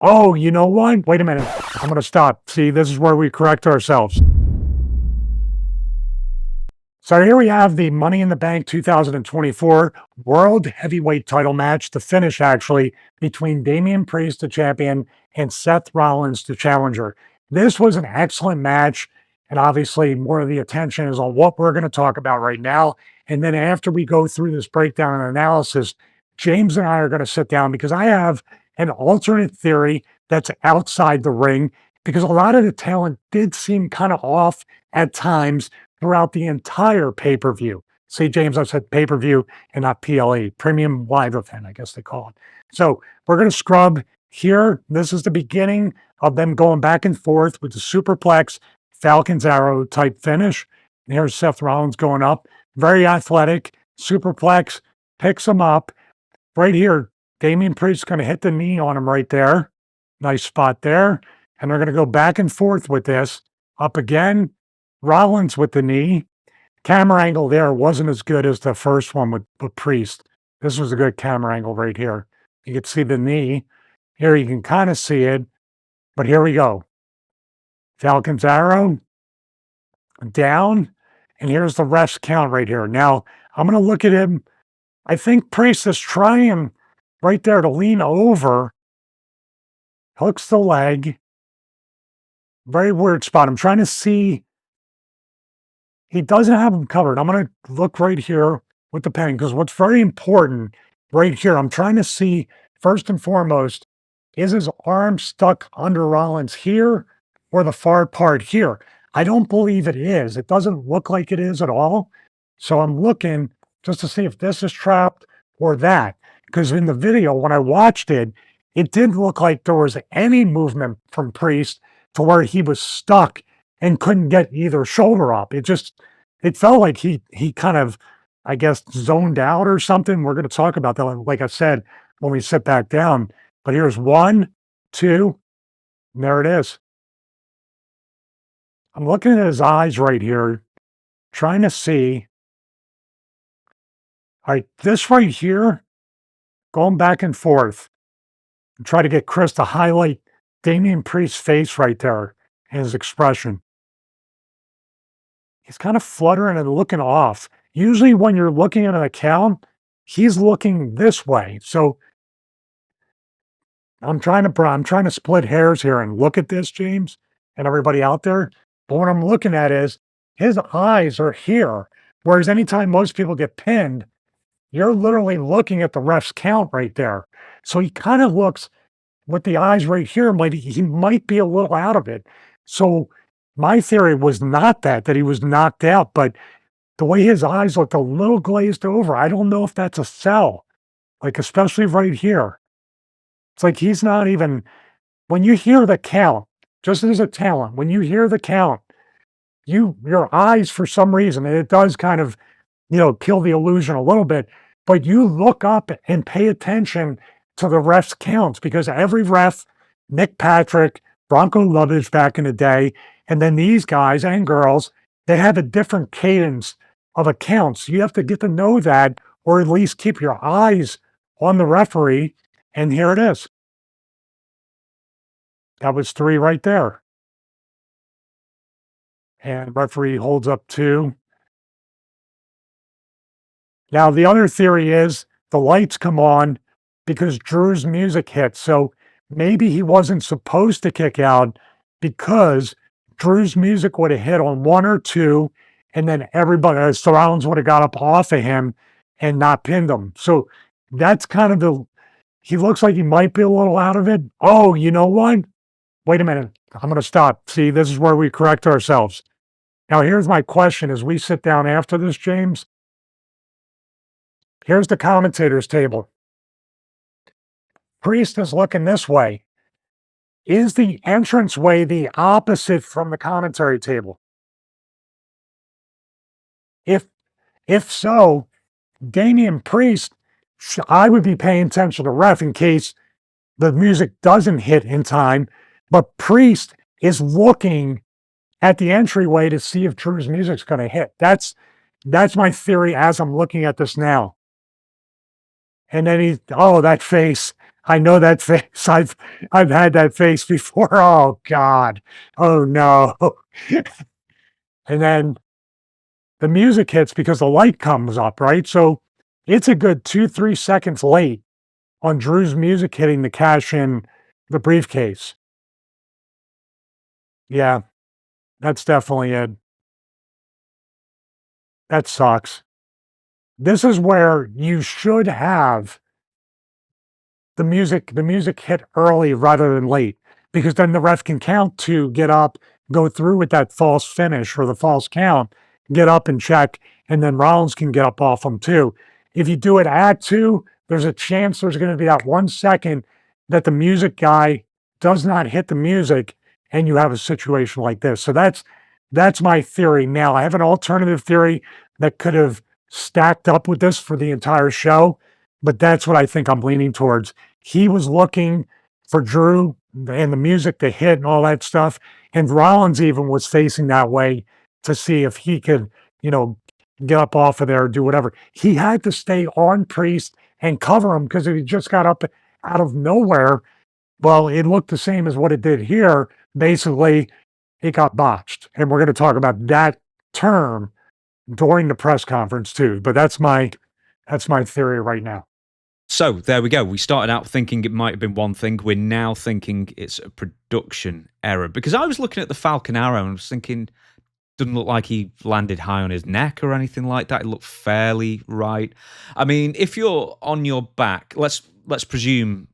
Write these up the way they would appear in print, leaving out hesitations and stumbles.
Oh, you know what? Wait a minute. I'm going to stop. See, this is where we correct ourselves. So here we have the Money in the Bank 2024 World Heavyweight Title match, the finish actually, between Damien Priest, the champion, and Seth Rollins, the challenger. This was an excellent match, and obviously more of the attention is on what we're going to talk about right now. And then after we go through this breakdown and analysis, James and I are going to sit down because I have an alternate theory that's outside the ring because a lot of the talent did seem kind of off at times throughout the entire pay-per-view. See, James, I said pay-per-view and not PLE, premium live event, I guess they call it. So we're going to scrub here. This is the beginning of them going back and forth with the superplex, Falcon's Arrow type finish. And here's Seth Rollins going up. Very athletic, superplex, picks him up. Right here, Damien Priest is going to hit the knee on him right there. Nice spot there. And they're going to go back and forth with this. Up again. Rollins with the knee. Camera angle there wasn't as good as the first one with Priest. This was a good camera angle right here. You can see the knee. Here you can kind of see it, but here we go. Falcon's Arrow, down, and here's the ref's count right here. Now, I'm going to look at him. I think Priest is trying right there to lean over, hooks the leg. Very weird spot. I'm trying to see. He doesn't have him covered. I'm going to look right here with the pen because what's very important right here, I'm trying to see first and foremost, is his arm stuck under Rollins here or the far part here? I don't believe it is. It doesn't look like it is at all. So I'm looking just to see if this is trapped or that. Because in the video, when I watched it, it didn't look like there was any movement from Priest to where he was stuck and couldn't get either shoulder up. It felt like he kind of, I guess, zoned out or something. We're going to talk about that, like I said, when we sit back down. But here's 1, 2, and there it is. I'm looking at his eyes right here, trying to see. All right, this right here, going back and forth, and try to get Chris to highlight Damien Priest's face right there and his expression. He's kind of fluttering and looking off. Usually when you're looking at an account, he's looking this way. So I'm trying to split hairs here and look at this, James, and everybody out there. But what I'm looking at is his eyes are here. Whereas anytime most people get pinned, you're literally looking at the ref's count right there. So he kind of looks with the eyes right here, he might be a little out of it. So my theory was not that he was knocked out, but the way his eyes looked a little glazed over, I don't know if that's a sell, like especially right here. It's like he's not even, when you hear the count, just as a talent, when you hear the count, your eyes for some reason, and it does kind of, kill the illusion a little bit, but you look up and pay attention to the ref's counts because every ref, Nick Patrick, Bronco Lovage back in the day, and then these guys and girls, they have a different cadence of accounts. You have to get to know that, or at least keep your eyes on the referee. And here it is. That was 3 right there. And referee holds up 2. Now, the other theory is the lights come on because Drew's music hit. So maybe he wasn't supposed to kick out because Drew's music would have hit on 1 or 2, and then everybody, Rollins would have got up off of him and not pinned him. So that's kind of he looks like he might be a little out of it. Oh, you know what? Wait a minute. I'm going to stop. See, this is where we correct ourselves. Now, here's my question as we sit down after this, James. Here's the commentators table. Priest is looking this way. Is the entranceway the opposite from the commentary table? If so, Damien Priest, I would be paying attention to ref in case the music doesn't hit in time, but Priest is looking at the entryway to see if Drew's music's going to hit. That's my theory as I'm looking at this now. And then that face, I know that face. I've had that face before. Oh God. Oh no. And then the music hits because the light comes up, right? So it's a good 2, 3 seconds late on Drew's music hitting to cash in the briefcase. Yeah, that's definitely it. That sucks. This is where you should have the music hit early rather than late, because then the ref can count to get up, go through with that false finish or the false count, get up and check, and then Rollins can get up off him too. If you do it at 2, there's a chance there's gonna be that 1 second that the music guy does not hit the music, and you have a situation like this. So that's my theory now. I have an alternative theory that could have stacked up with this for the entire show, but that's what I think I'm leaning towards. He was looking for Drew and the music to hit and all that stuff, and Rollins even was facing that way to see if he could, you know, get up off of there or do whatever. He had to stay on Priest and cover him because if he just got up out of nowhere, well, it looked the same as what it did here. Basically, it got botched, and we're gonna talk about that term during the press conference too, but that's my theory right now. So there we go. We started out thinking it might have been one thing. We're now thinking it's a production error. Because I was looking at the Falcon Arrow and I was thinking, doesn't look like he landed high on his neck or anything like that. It looked fairly right. I mean, if you're on your back, let's presume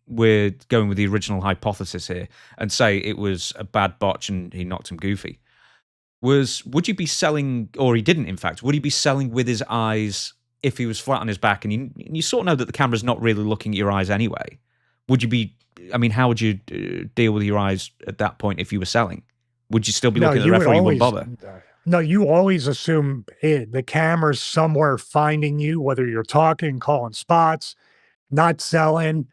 we're going with the original hypothesis here and say it was a bad botch and he knocked him goofy. Would you be selling, or he didn't in fact, would he be selling with his eyes if he was flat on his back, and you sort of know that the camera's not really looking at your eyes anyway? Would you be, I mean, how would you deal with your eyes at that point if you were selling? Would you still be No, looking at the you ref would or you wouldn't always bother? no, you always assume the camera's somewhere finding you, whether you're talking, calling spots, not selling,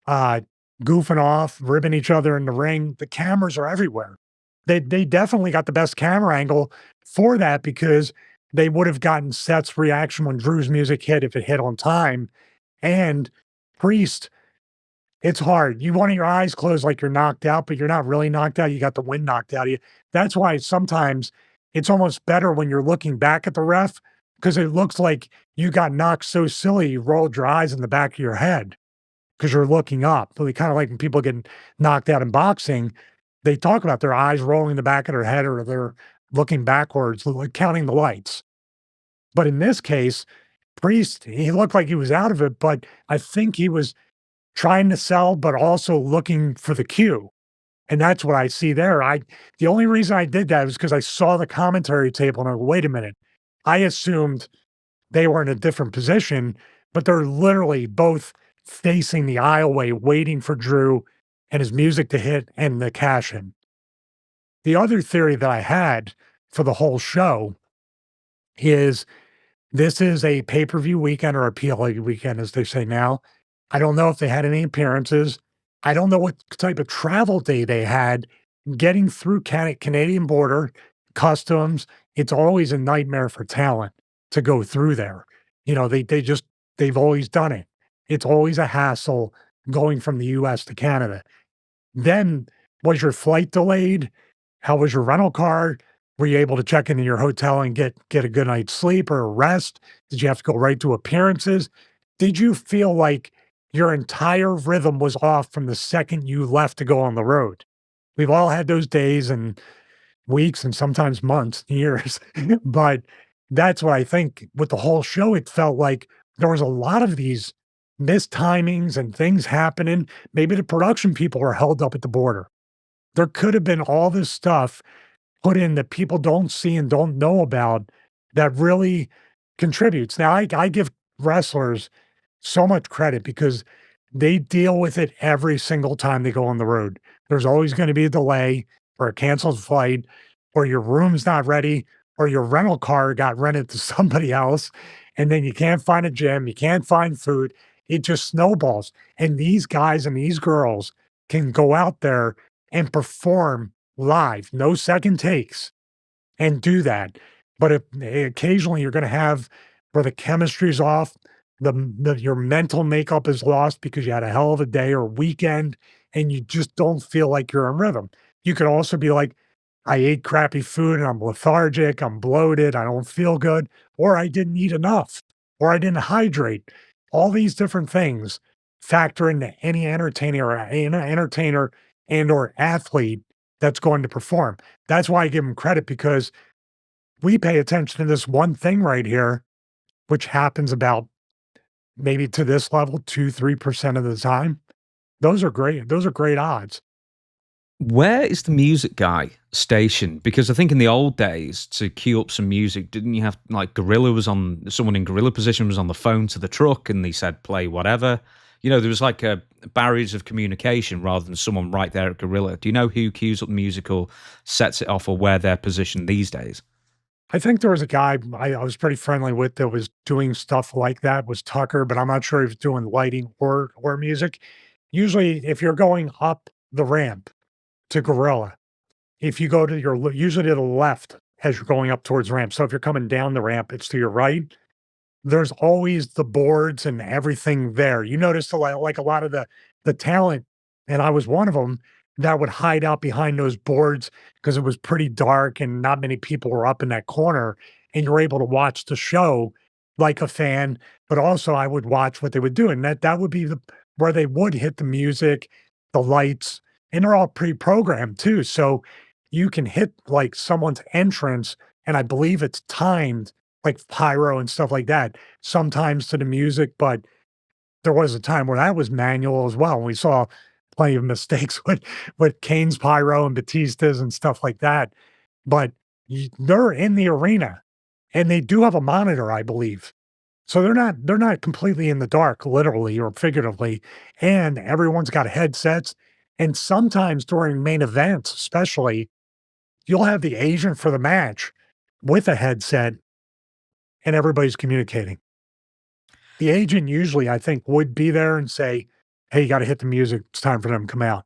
uh, goofing off, ribbing each other in the ring. The cameras are everywhere. They definitely got the best camera angle for that because they would have gotten Seth's reaction when Drew's music hit if it hit on time. And Priest, it's hard. You want your eyes closed like you're knocked out, but you're not really knocked out. You got the wind knocked out of you. That's why sometimes it's almost better when you're looking back at the ref because it looks like you got knocked so silly you rolled your eyes in the back of your head because you're looking up. Really kind of like when people get knocked out in boxing, they talk about their eyes rolling in the back of their head or they're looking backwards, like counting the lights. But in this case, Priest, he looked like he was out of it, but I think he was trying to sell, but also looking for the cue. And that's what I see there. The only reason I did that was because I saw the commentary table and I go, wait a minute. I assumed they were in a different position, but they're literally both facing the aisleway, waiting for Drew and his music to hit and the cash in. The other theory that I had for the whole show is this is a pay-per-view weekend or a PLE weekend, as they say now. I don't know if they had any appearances. I don't know what type of travel day they had getting through Canadian border, customs. It's always a nightmare for talent to go through there. You know, they've always done it. It's always a hassle going from the US to Canada. Then, was your flight delayed? How was your rental car? Were you able to check into your hotel and get a good night's sleep or a rest? Did you have to go right to appearances? Did you feel like your entire rhythm was off from the second you left to go on the road? We've all had those days and weeks and sometimes months, years. But that's what I think with the whole show, it felt like there was a lot of these missed timings and things happening. Maybe the production people were held up at the border. There could have been all this stuff put in that people don't see and don't know about that really contributes. Now, I give wrestlers so much credit because they deal with it every single time they go on the road. There's always going to be a delay or a canceled flight or your room's not ready or your rental car got rented to somebody else and then you can't find a gym, you can't find food. It just snowballs. And these guys and these girls can go out there and perform live, no second takes, and do that. But if occasionally you're going to have where the chemistry's off, your mental makeup is lost because you had a hell of a day or weekend and you just don't feel like you're in rhythm. You could also be like, I ate crappy food and I'm lethargic, I'm bloated, I don't feel good, or I didn't eat enough, or I didn't hydrate. All these different things factor into any entertainer and or athlete that's going to perform. That's why I give them credit because we pay attention to this one thing right here, which happens about maybe to this level 2, 3% of the time. Those are great odds. Where is the music guy stationed? Because I think in the old days, to queue up some music, didn't you have like Gorilla was on someone in Gorilla position was on the phone to the truck and they said play whatever. You know, there was like a barriers of communication rather than someone right there at Gorilla. Do you know who queues up the music or sets it off or where they're positioned these days? I think there was a guy I was pretty friendly with that was doing stuff like that, was Tucker, but I'm not sure if he's doing lighting or music. Usually, if you're going up the ramp to Gorilla, if you go to usually to the left as you're going up towards ramp. So if you're coming down the ramp, it's to your right. There's always the boards and everything there. You notice like a lot of the talent, and I was one of them that would hide out behind those boards because it was pretty dark and not many people were up in that corner, and you're able to watch the show like a fan, but also I would watch what they would do, and that would be where they would hit the music, the lights, and they're all pre-programmed too. So you can hit like someone's entrance, and I believe it's timed like pyro and stuff like that, sometimes to the music, but there was a time where that was manual as well, and we saw plenty of mistakes with Kane's pyro and Batista's and stuff like that, but they're in the arena, and they do have a monitor, I believe. So they're not completely in the dark, literally or figuratively, and everyone's got headsets, and sometimes during main events, especially, you'll have the agent for the match with a headset and everybody's communicating. The agent usually, I think, would be there and say, "Hey, you gotta hit the music. It's time for them to come out."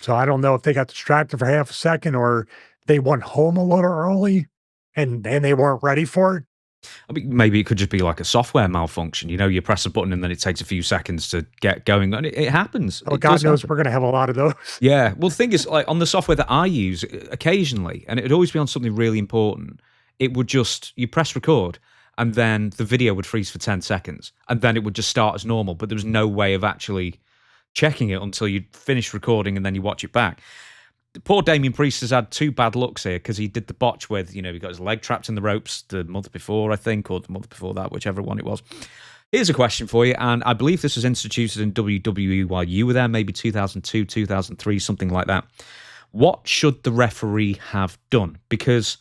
So I don't know if they got distracted for half a second or they went home a little early and they weren't ready for it. I mean, maybe it could just be like a software malfunction. You know, you press a button and then it takes a few seconds to get going. And it happens. Oh, It God does knows happen. we're gonna have a lot of those. Yeah. Well, the thing is, like on the software that I use occasionally, and it'd always be on something really important, it would just, you press record and then the video would freeze for 10 seconds and then it would just start as normal. But there was no way of actually checking it until you'd finished recording and then you watch it back. Poor Damien Priest has had two bad looks here because he did the botch with, he got his leg trapped in the ropes the month before, I think, or the month before that, whichever one it was. Here's a question for you, and I believe this was instituted in WWE while you were there, maybe 2002, 2003, something like that. What should the referee have done? Because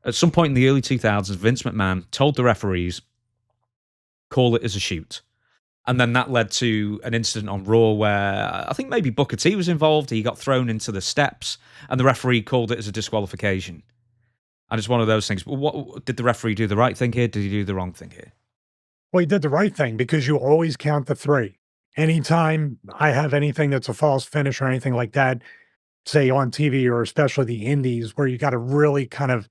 at some point in the early 2000s, Vince McMahon told the referees, call it as a shoot. And then that led to an incident on Raw where I think maybe Booker T was involved. He got thrown into the steps and the referee called it as a disqualification. And it's one of those things. What did the referee do the right thing here? Did he do the wrong thing here? Well, he did the right thing because you always count the 3. Anytime I have anything that's a false finish or anything like that, say on TV or especially the indies where you gotta really kind of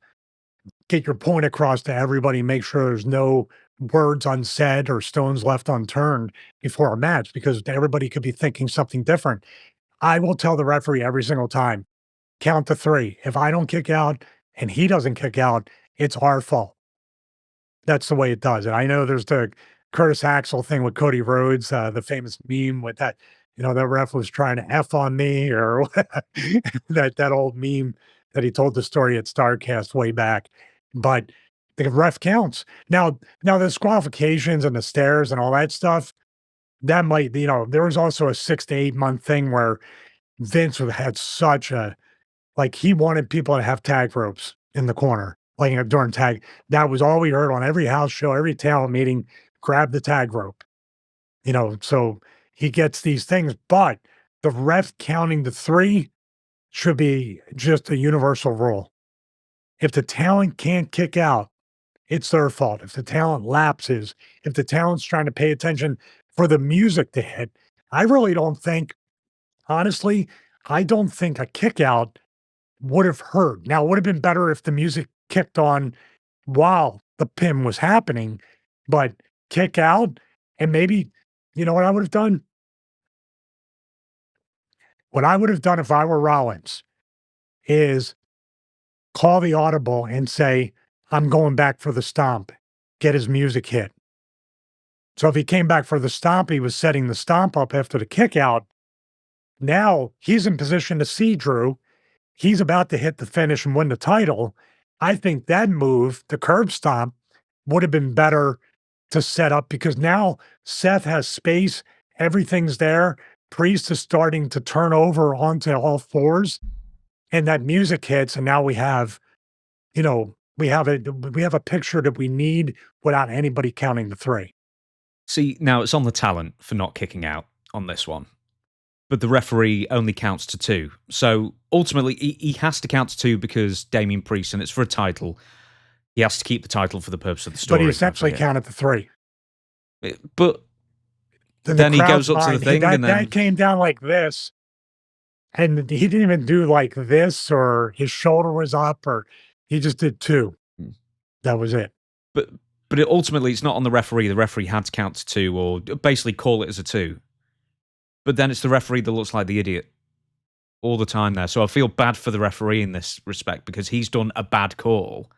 get your point across to everybody, make sure there's no words unsaid or stones left unturned before a match because everybody could be thinking something different. I will tell the referee every single time, count to 3. If I don't kick out and he doesn't kick out, it's our fault. That's the way it does. And I know there's the Curtis Axel thing with Cody Rhodes, the famous meme with that, that ref was trying to F on me or that old meme that he told the story at Starcast way back. But the ref counts. Now the disqualifications and the stairs and all that stuff, that might, there was also a 6 to 8 month thing where Vince had such a like he wanted people to have tag ropes in the corner, like during tag. That was all we heard on every house show, every talent meeting, grab the tag rope. So he gets these things, but the ref counting the 3 should be just a universal rule. If the talent can't kick out, it's their fault. If the talent lapses, if the talent's trying to pay attention for the music to hit, I really don't think, honestly, I don't think a kick out would have hurt. Now, it would have been better if the music kicked on while the pin was happening, but kick out, and maybe, you know what I would have done? What I would have done if I were Rollins is call the audible and say, I'm going back for the stomp, get his music hit. So if he came back for the stomp, he was setting the stomp up after the kick out. Now he's in position to see Drew. He's about to hit the finish and win the title. I think that move, the curb stomp, would have been better to set up because now Seth has space. Everything's there. Priest is starting to turn over onto all fours, and that music hits. And now we have, we have a picture that we need without anybody counting the three. See, now it's on the talent for not kicking out on this one, but the referee only counts to 2. So ultimately, he has to count to 2 because Damien Priest, and it's for a title. He has to keep the title for the purpose of the story. But he essentially counted to 3. But then he goes up to the thing, and then that came down like this, and he didn't even do like this, or his shoulder was up, or he just did 2. That was it. But ultimately, it's not on the referee. The referee had to count to 2, or basically call it as a 2. But then it's the referee that looks like the idiot all the time there. So I feel bad for the referee in this respect because he's done a bad call,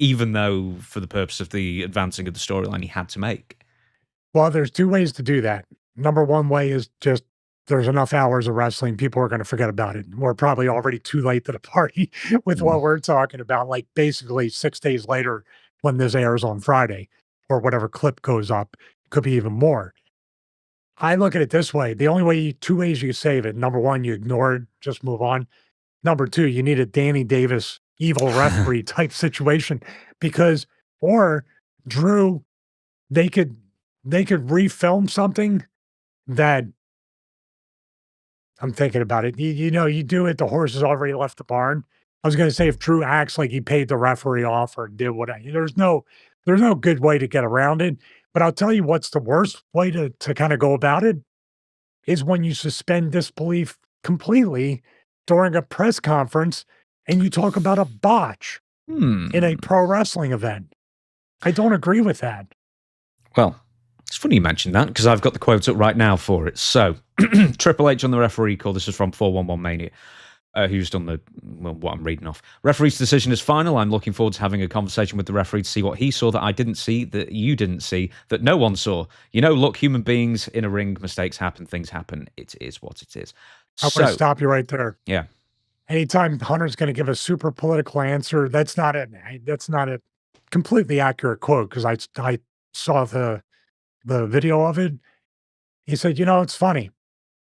even though for the purpose of the advancing of the storyline, he had to make. Well, there's 2 ways to do that. Number one way is just there's enough hours of wrestling, people are going to forget about it. We're probably already too late to the party with what we're talking about, like basically 6 days later when this airs on Friday or whatever clip goes up, could be even more. I look at it this way. The only way, 2 ways you save it. Number one, you ignore it, just move on. Number 2, you need a Danny Davis evil referee type situation because, or Drew, they could refilm something that I'm thinking about it. You do it, the horse has already left the barn. I was going to say if Drew acts like he paid the referee off or did what there's no good way to get around it. But I'll tell you what's the worst way to kind of go about it is when you suspend disbelief completely during a press conference and you talk about a botch in a pro wrestling event. I don't agree with that. Well, it's funny you mentioned that because I've got the quote up right now for it. So, Triple H on the referee call. This is from 411 Mania. Who's done what I'm reading off. Referee's decision is final. I'm looking forward to having a conversation with the referee to see what he saw that I didn't see, that you didn't see, that no one saw. Look, human beings in a ring, mistakes happen, things happen. It is what it is. I'm going to stop you right there. Yeah. Anytime Hunter's going to give a super political answer, that's not a completely accurate quote because I saw the video of it. He said, it's funny.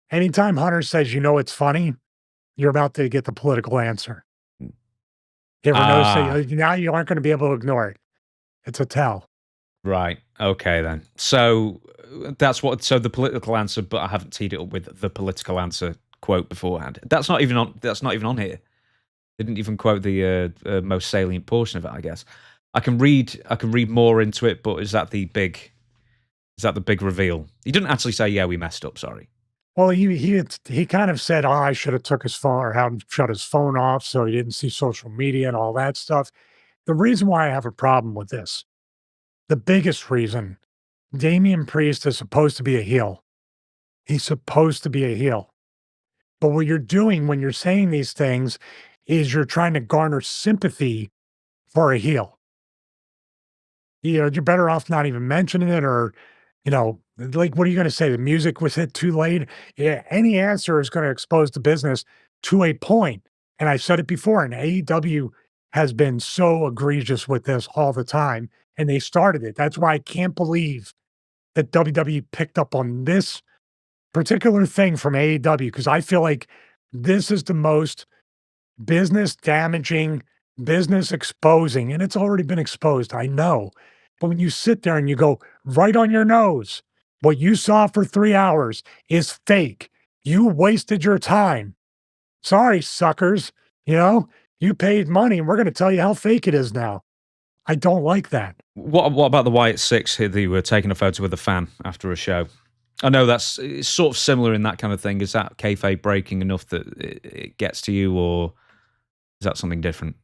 Anytime Hunter says, it's funny, you're about to get the political answer. You ever notice that now you aren't going to be able to ignore it. It's a tell. Right. Okay, then. So so the political answer, but I haven't teed it up with the political answer quote beforehand. That's not even on here. Didn't even quote the most salient portion of it, I guess. I can read more into it, but is that the big reveal? He didn't actually say, yeah, we messed up, sorry. Well, he kind of said, I should have took his phone or had him shut his phone off so he didn't see social media and all that stuff. The reason why I have a problem with this, the biggest reason, Damien Priest is supposed to be a heel. He's supposed to be a heel. But what you're doing when you're saying these things is you're trying to garner sympathy for a heel. You're better off not even mentioning it or, like, what are you going to say? The music was hit too late? Yeah, any answer is going to expose the business to a point. And I've said it before, and AEW has been so egregious with this all the time, and they started it. That's why I can't believe that WWE picked up on this particular thing from AEW, because I feel like this is the most business damaging, business exposing, and it's already been exposed, I know. But when you sit there and you go right on your nose, what you saw for 3 hours is fake. You wasted your time. Sorry, suckers. You paid money and we're going to tell you how fake it is now. I don't like that. What about the Wyatt Six here? They were taking a photo with a fan after a show. I know it's sort of similar in that kind of thing. Is that kayfabe breaking enough that it gets to you, or is that something different?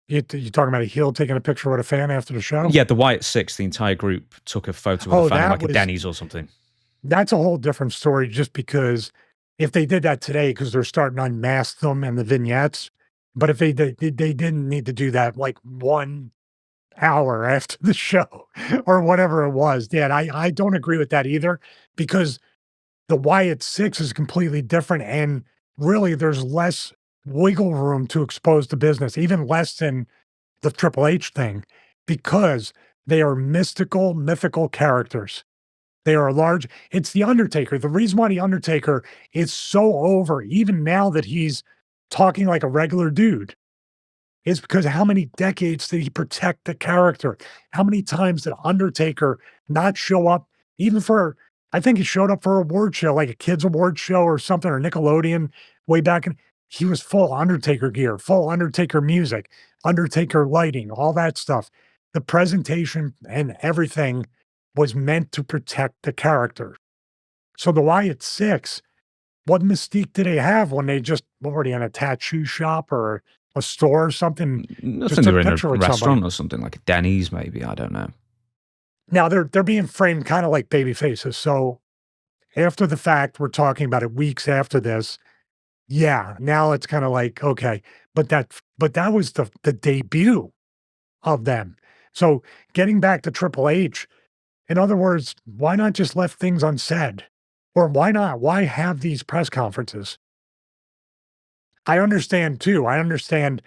You talking about a heel taking a picture with a fan after the show? Yeah, the Wyatt Six, the entire group took a photo with a Oh, fan in that like a was Denny's or something. that's a whole different story just because if they did that today, because 'cause they're starting to unmask them and the vignettes, but if they didn't need to do that, like, 1 hour after the show or whatever it was. Yeah, and I don't agree with that either because the Wyatt 6 is completely different, and really, there's less wiggle room to expose the business, even less than the Triple H thing, because they are mythical characters. They are large. It's The Undertaker. The reason why The Undertaker is so over, even now that he's talking like a regular dude, is because how many decades did he protect the character? How many times did Undertaker not show up, even for, I think he showed up for a award show, like a kids award show or something, or Nickelodeon way back in, he was full Undertaker gear, full Undertaker music, Undertaker lighting, all that stuff. The presentation and everything was meant to protect the character. So the Wyatt Six, what mystique do they have when they just already in a tattoo shop or a store or something, I just think they took were a in a picture with somebody? restaurant or something, like a Denny's maybe, I don't know. Now they're being framed kinda like baby faces, so after the fact, we're talking about it weeks after this. Yeah, now it's kinda like, okay, but that was the debut of them. So, getting back to Triple H, in other words, why not just left things unsaid? Or why not? Why have these press conferences? I understand too. I understand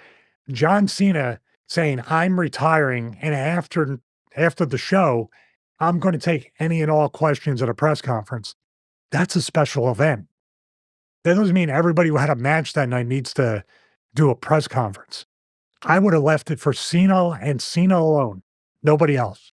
John Cena saying, "I'm retiring, and after the show, I'm gonna take any and all questions at a press conference." That's a special event. That doesn't mean everybody who had a match that night needs to do a press conference. I would have left it for Cena and Cena alone, nobody else.